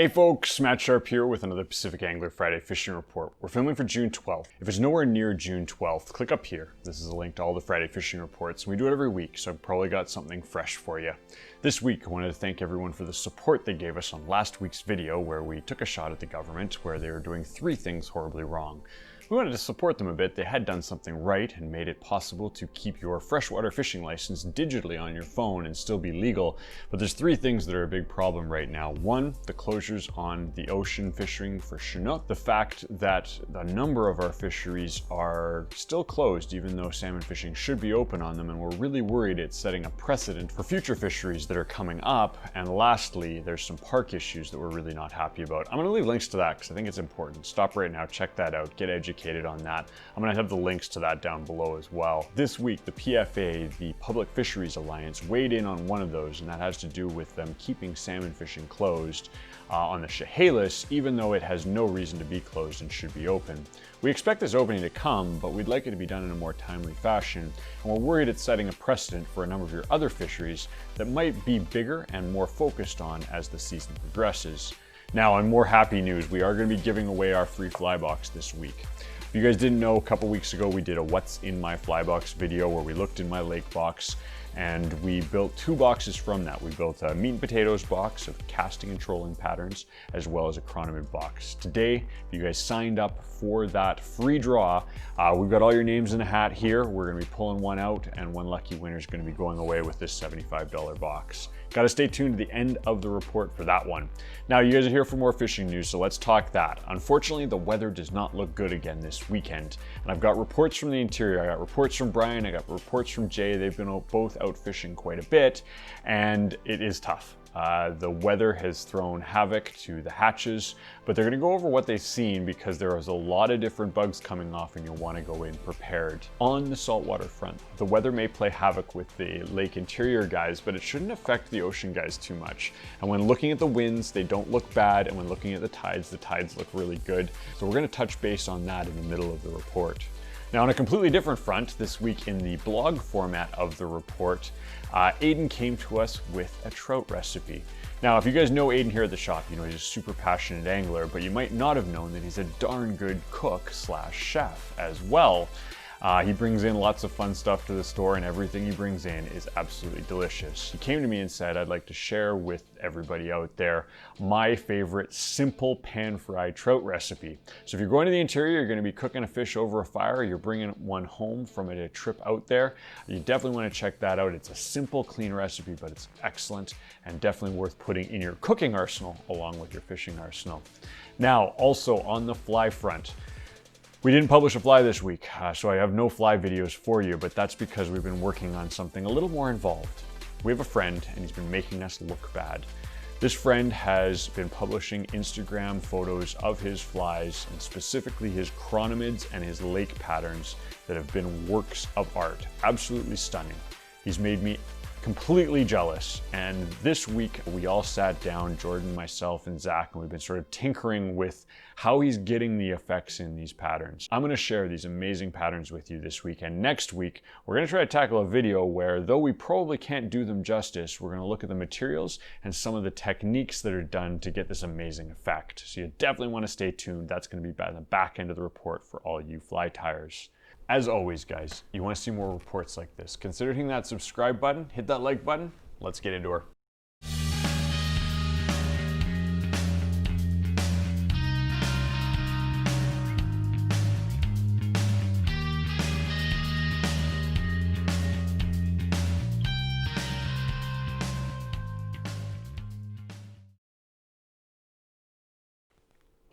Hey folks, Matt Sharp here with another Pacific Angler Friday Fishing Report. We're filming for June 12th. If it's nowhere near June 12th, click up here. This is a link to all the Friday Fishing Reports. We do it every week, so I've probably got something fresh for you. This week, I wanted to thank everyone for the support they gave us on last week's video where we took a shot at the government where they were doing 3 things horribly wrong. We wanted to support them a bit. They had done something right and made it possible to keep your freshwater fishing license digitally on your phone and still be legal. But there's 3 things that are a big problem right now. 1, the closures on the ocean fishing for Chinook. The fact that a number of our fisheries are still closed even though salmon fishing should be open on them, and we're really worried it's setting a precedent for future fisheries that are coming up. And lastly, there's some park issues that we're really not happy about. I'm going to leave links to that because I think it's important. Stop right now, check that out, get educated on that. I'm going to have the links to that down below as well. This week, the PFA, the Public Fisheries Alliance, weighed in on one of those, and that has to do with them keeping salmon fishing closed on the Chehalis, even though it has no reason to be closed and should be open. We expect this opening to come, but we'd like it to be done in a more timely fashion, and we're worried it's setting a precedent for a number of your other fisheries that might be bigger and more focused on as the season progresses. Now, on more happy news, we are going to be giving away our free fly box this week. If you guys didn't know, a couple weeks ago we did a What's in My Fly Box video where we looked in my lake box and we built 2 boxes from that. We built a meat and potatoes box of casting and trolling patterns as well as a Chironomid box. Today, if you guys signed up for that free draw, we've got all your names in a hat here. We're going to be pulling one out and one lucky winner is going to be going away with this $75 box. Got to stay tuned to the end of the report for that one. Now, you guys are here for more fishing news, so let's talk that. Unfortunately, the weather does not look good again this weekend. And I've got reports from the interior. I got reports from Brian, I got reports from Jay. They've been both out fishing quite a bit, and it is tough. The weather has thrown havoc to the hatches, but they're going to go over what they've seen because there is a lot of different bugs coming off and you'll want to go in prepared. On the saltwater front, the weather may play havoc with the lake interior guys, but it shouldn't affect the ocean guys too much. And when looking at the winds, they don't look bad, and when looking at the tides look really good. So we're going to touch base on that in the middle of the report. Now, on a completely different front, this week in the blog format of the report, Aiden came to us with a trout recipe. Now, if you guys know Aiden here at the shop, you know he's a super passionate angler, but you might not have known that he's a darn good cook / chef as well. He brings in lots of fun stuff to the store, and everything he brings in is absolutely delicious. He came to me and said, I'd like to share with everybody out there my favorite simple pan-fried trout recipe. So if you're going to the interior, you're going to be cooking a fish over a fire, you're bringing one home from a trip out there, you definitely want to check that out. It's a simple, clean recipe, but it's excellent and definitely worth putting in your cooking arsenal along with your fishing arsenal. Now, also on the fly front, we didn't publish a fly this week, so I have no fly videos for you, but that's because we've been working on something a little more involved. We have a friend, and he's been making us look bad. This friend has been publishing Instagram photos of his flies, and specifically his Chironomids and his lake patterns that have been works of art. Absolutely stunning. He's made me completely jealous, and this week we all sat down, Jordan, myself, and Zach, and we've been sort of tinkering with how he's getting the effects in these patterns. I'm going to share these amazing patterns with you this week, and next week we're going to try to tackle a video where, though we probably can't do them justice, we're going to look at the materials and some of the techniques that are done to get this amazing effect. So you definitely want to stay tuned. That's going to be by the back end of the report for all you fly tires. As always, guys, you want to see more reports like this, consider hitting that subscribe button, hit that like button. Let's get into her.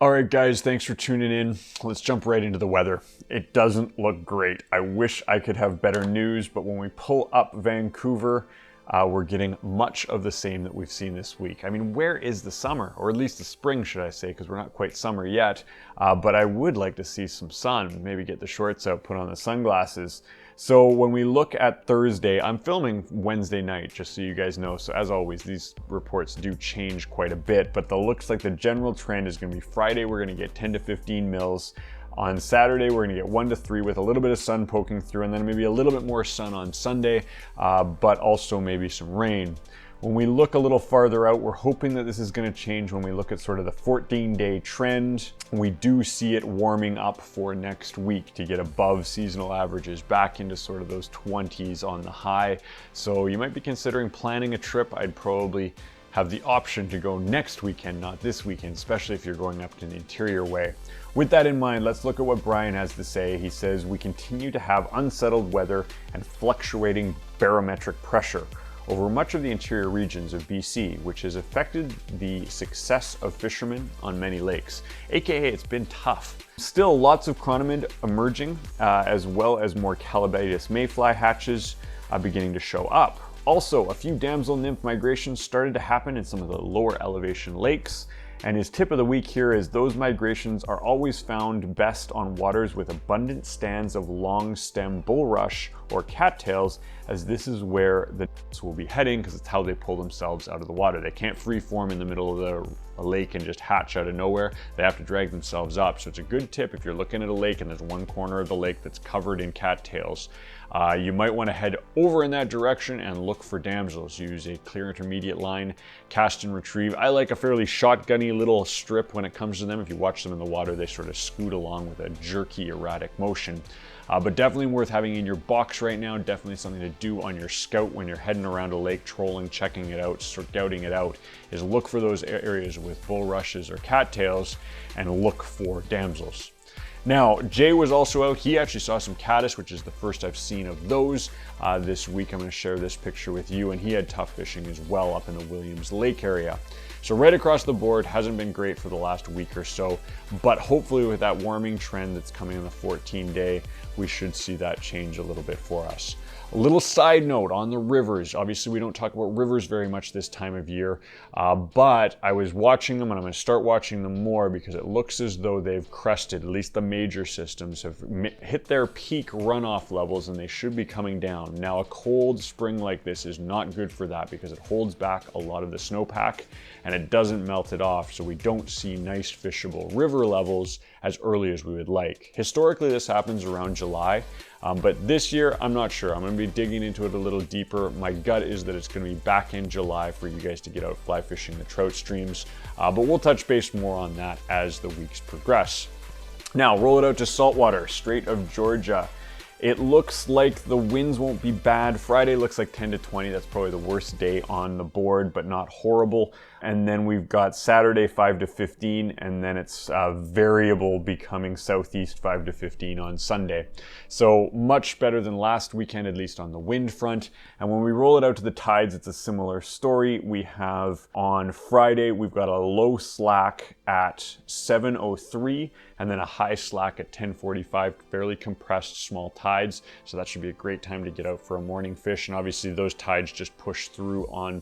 All right, guys, thanks for tuning in. Let's jump right into the weather. It doesn't look great. I wish I could have better news, but when we pull up Vancouver, we're getting much of the same that we've seen this week. I mean, where is the summer? Or at least the spring, should I say, because we're not quite summer yet. But I would like to see some sun, maybe get the shorts out, put on the sunglasses. So when we look at Thursday, I'm filming Wednesday night, just so you guys know. So as always, these reports do change quite a bit, but it looks like the general trend is going to be Friday, we're going to get 10 to 15 mils. On Saturday, we're going to get 1 to 3 with a little bit of sun poking through, and then maybe a little bit more sun on Sunday, but also maybe some rain. When we look a little farther out, we're hoping that this is going to change when we look at sort of the 14-day trend. We do see it warming up for next week to get above seasonal averages, back into sort of those 20s on the high. So you might be considering planning a trip. I'd probably have the option to go next weekend, not this weekend, especially if you're going up to the interior way. With that in mind, let's look at what Brian has to say. He says, we continue to have unsettled weather and fluctuating barometric pressure over much of the interior regions of BC, which has affected the success of fishermen on many lakes. AKA, it's been tough. Still, lots of chironomid emerging, as well as more Callibaetis mayfly hatches beginning to show up. Also, a few damsel nymph migrations started to happen in some of the lower elevation lakes. And his tip of the week here is those migrations are always found best on waters with abundant stands of long stem bulrush or cattails, as this is where the nymphs will be heading because it's how they pull themselves out of the water. They can't free form in the middle of a lake and just hatch out of nowhere. They have to drag themselves up. So it's a good tip if you're looking at a lake and there's one corner of the lake that's covered in cattails. You might want to head over in that direction and look for damsels. Use a clear intermediate line, cast and retrieve. I like a fairly shotgunny little strip when it comes to them. If you watch them in the water, they sort of scoot along with a jerky, erratic motion. But definitely worth having in your box right now. Definitely something to do on your scout when you're heading around a lake, trolling, checking it out, scouting it out, is look for those areas with bulrushes or cattails and look for damsels. Now, Jay was also out. He actually saw some caddis, which is the first I've seen of those this week. I'm going to share this picture with you, and he had tough fishing as well up in the Williams Lake area. So right across the board, hasn't been great for the last week or so, but hopefully with that warming trend that's coming in the 14-day, we should see that change a little bit for us. A little side note on the rivers. Obviously, we don't talk about rivers very much this time of year, but I was watching them, and I'm going to start watching them more because it looks as though they've crested. At least the major systems have hit their peak runoff levels, and they should be coming down. Now, a cold spring like this is not good for that because it holds back a lot of the snowpack, and it doesn't melt it off, so we don't see nice fishable river levels as early as we would like. Historically, this happens around July. But this year, I'm not sure. I'm going to be digging into it a little deeper. My gut is that it's going to be back in July for you guys to get out fly fishing the trout streams. But we'll touch base more on that as the weeks progress. Now, roll it out to Saltwater, Strait of Georgia. It looks like the winds won't be bad. Friday looks like 10 to 20. That's probably the worst day on the board, but not horrible. And then we've got Saturday 5 to 15, and then it's variable becoming southeast 5 to 15 on Sunday. So much better than last weekend, at least on the wind front. And when we roll it out to the tides, it's a similar story. We have on Friday, we've got a low slack at 7:03 and then a high slack at 10:45, fairly compressed small tides. So that should be a great time to get out for a morning fish. And obviously those tides just push through on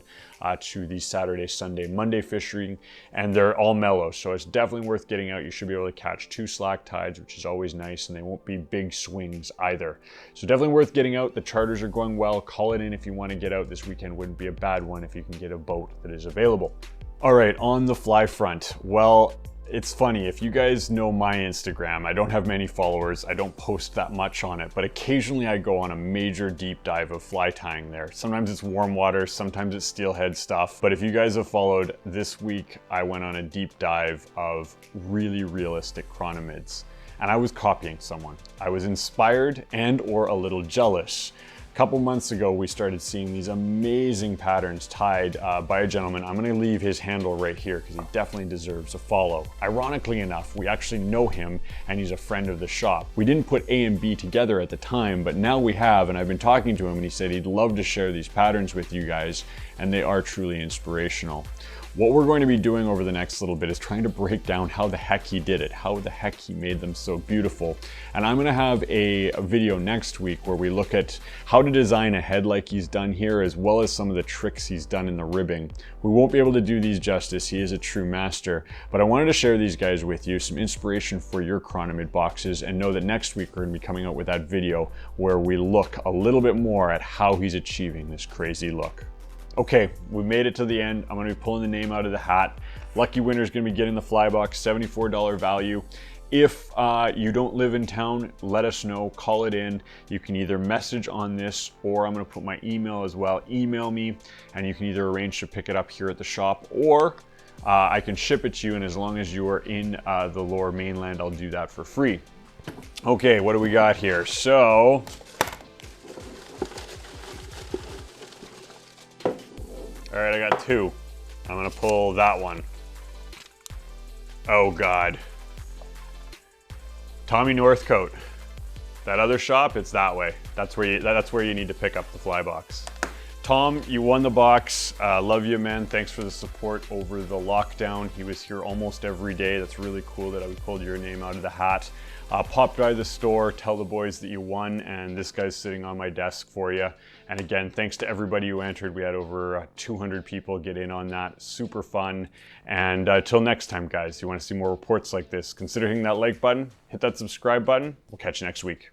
to the Saturday, Sunday, Monday fishing, and they're all mellow. So it's definitely worth getting out. You should be able to catch 2 slack tides, which is always nice, and they won't be big swings either. So definitely worth getting out. The charters are going well. Call it in if you want to get out. This weekend wouldn't be a bad one if you can get a boat that is available. All right, on the fly front. Well, it's funny, if you guys know my Instagram, I don't have many followers, I don't post that much on it, but occasionally I go on a major deep dive of fly tying there. Sometimes it's warm water, sometimes it's steelhead stuff, but if you guys have followed, this week I went on a deep dive of really realistic chironomids, and I was copying someone. I was inspired and or a little jealous. A couple months ago, we started seeing these amazing patterns tied by a gentleman. I'm gonna leave his handle right here because he definitely deserves a follow. Ironically enough, we actually know him and he's a friend of the shop. We didn't put A and B together at the time, but now we have, and I've been talking to him and he said he'd love to share these patterns with you guys, and they are truly inspirational. What we're going to be doing over the next little bit is trying to break down how the heck he did it, how the heck he made them so beautiful. And I'm gonna have a video next week where we look at how to design a head like he's done here, as well as some of the tricks he's done in the ribbing. We won't be able to do these justice, he is a true master, but I wanted to share these guys with you, some inspiration for your chironomid boxes, and know that next week we're gonna be coming out with that video where we look a little bit more at how he's achieving this crazy look. Okay, we made it to the end. I'm gonna be pulling the name out of the hat. Lucky winner is gonna be getting the fly box, $74 value. If you don't live in town, let us know, call it in. You can either message on this, or I'm gonna put my email as well. Email me, and you can either arrange to pick it up here at the shop, or I can ship it to you, and as long as you are in the lower mainland, I'll do that for free. Okay, what do we got here? So, all right, I got two. I'm gonna pull that one. Oh God. Tommy Northcote. That other shop, it's that way. That's where you need to pick up the fly box. Tom, you won the box. Love you, man. Thanks for the support over the lockdown. He was here almost every day. That's really cool that we pulled your name out of the hat. Pop by the store, tell the boys that you won, and this guy's sitting on my desk for you. And again, thanks to everybody who entered. We had over 200 people get in on that. Super fun. And till next time, guys, you want to see more reports like this, consider hitting that like button, hit that subscribe button. We'll catch you next week.